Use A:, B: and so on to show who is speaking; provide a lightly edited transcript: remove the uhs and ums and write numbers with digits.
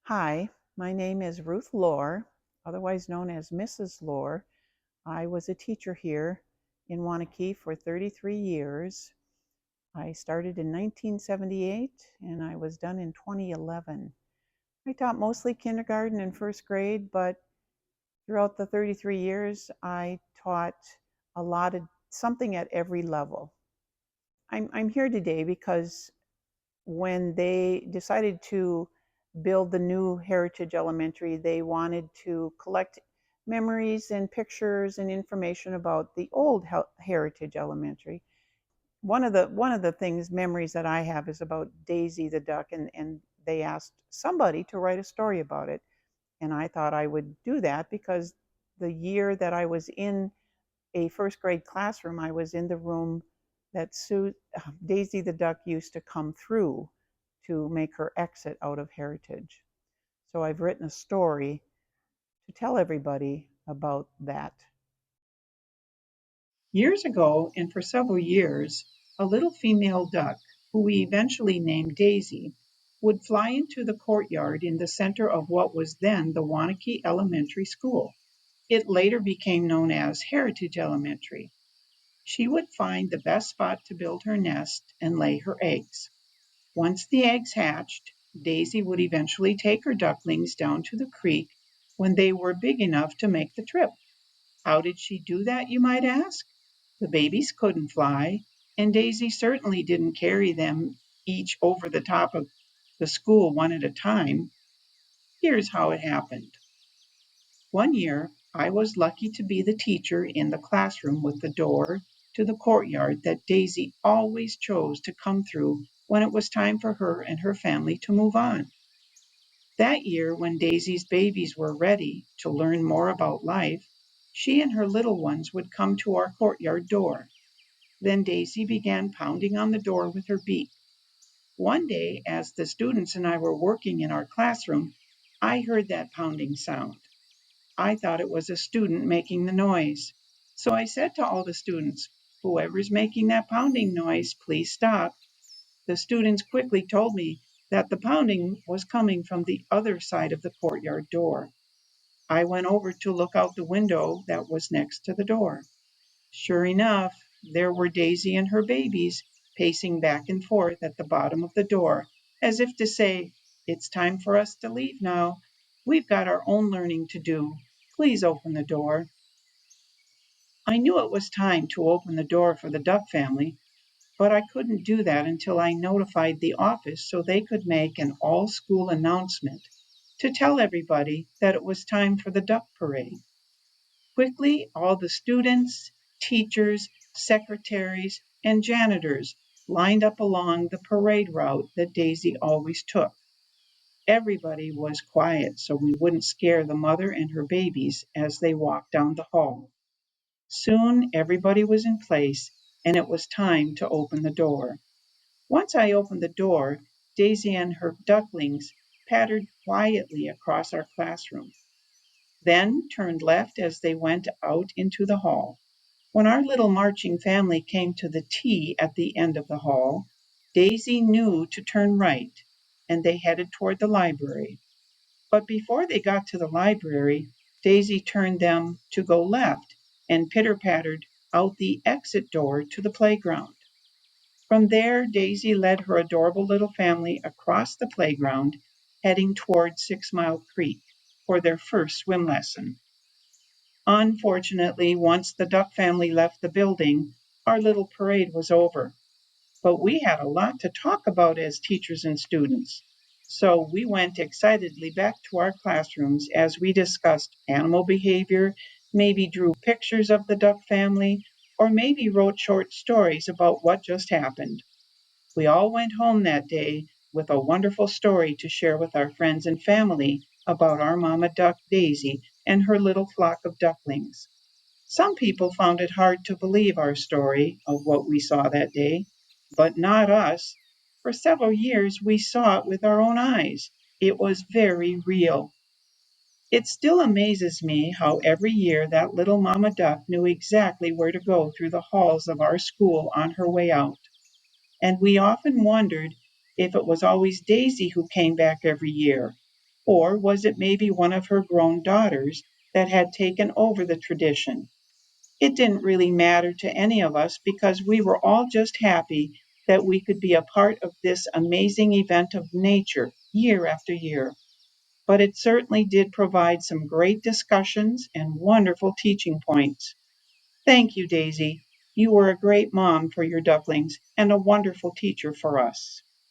A: Hi, my name is Ruth Lohr, otherwise known as Mrs. Lohr. I was a teacher here in Waunakee for 33 years. I started in 1978 and I was done in 2011. I taught mostly kindergarten and first grade, but throughout the 33 years, I taught a lot of something at every level. I'm here today because when they decided to build the new Heritage Elementary, they wanted to collect memories and pictures and information about the old Heritage Elementary. One of the things memories that I have is about Daisy the duck, and they asked somebody to write a story about it, and I thought I would do that because the year that I was in a first grade classroom, I was in the room that Daisy the duck used to come through to make her exit out of Heritage. So I've written a story to tell everybody about that.
B: Years ago, and for several years, a little female duck, who we eventually named Daisy, would fly into the courtyard in the center of what was then the Waunakee Elementary School. It later became known as Heritage Elementary. She would find the best spot to build her nest and lay her eggs. Once the eggs hatched, Daisy would eventually take her ducklings down to the creek when they were big enough to make the trip. How did she do that, you might ask? The babies couldn't fly, and Daisy certainly didn't carry them each over the top of the school one at a time. Here's how it happened. One year, I was lucky to be the teacher in the classroom with the door to the courtyard that Daisy always chose to come through when it was time for her and her family to move on. That year, when Daisy's babies were ready to learn more about life, she and her little ones would come to our courtyard door. Then Daisy began pounding on the door with her beak. One day, as the students and I were working in our classroom, I heard that pounding sound. I thought it was a student making the noise. So I said to all the students, "Whoever's making that pounding noise, please stop." The students quickly told me that the pounding was coming from the other side of the courtyard door. I went over to look out the window that was next to the door. Sure enough, there were Daisy and her babies pacing back and forth at the bottom of the door, as if to say, "It's time for us to leave now. We've got our own learning to do. Please open the door." I knew it was time to open the door for the duck family, but I couldn't do that until I notified the office so they could make an all-school announcement to tell everybody that it was time for the duck parade. Quickly, all the students, teachers, secretaries, and janitors lined up along the parade route that Daisy always took. Everybody was quiet so we wouldn't scare the mother and her babies as they walked down the hall. Soon everybody was in place and it was time to open the door. Once I opened the door, Daisy and her ducklings pattered quietly across our classroom, then turned left as they went out into the hall. When our little marching family came to the T at the end of the hall, Daisy knew to turn right, and they headed toward the library. But before they got to the library, Daisy turned them to go left and pitter-pattered out the exit door to the playground. From there, Daisy led her adorable little family across the playground, heading toward 6 Mile Creek for their first swim lesson. Unfortunately, once the duck family left the building, our little parade was over. But we had a lot to talk about as teachers and students. So we went excitedly back to our classrooms as we discussed animal behavior, maybe drew pictures of the duck family, or maybe wrote short stories about what just happened. We all went home that day with a wonderful story to share with our friends and family about our mama duck Daisy and her little flock of ducklings. Some people found it hard to believe our story of what we saw that day, but not us. For several years we saw it with our own eyes. It was very real. It still amazes me how every year that little mama duck knew exactly where to go through the halls of our school on her way out. And we often wondered if it was always Daisy who came back every year, Or was it maybe one of her grown daughters that had taken over the tradition? It didn't really matter to any of us because we were all just happy that we could be a part of this amazing event of nature year after year. But it certainly did provide some great discussions and wonderful teaching points. Thank you, Daisy. You were a great mom for your ducklings and a wonderful teacher for us.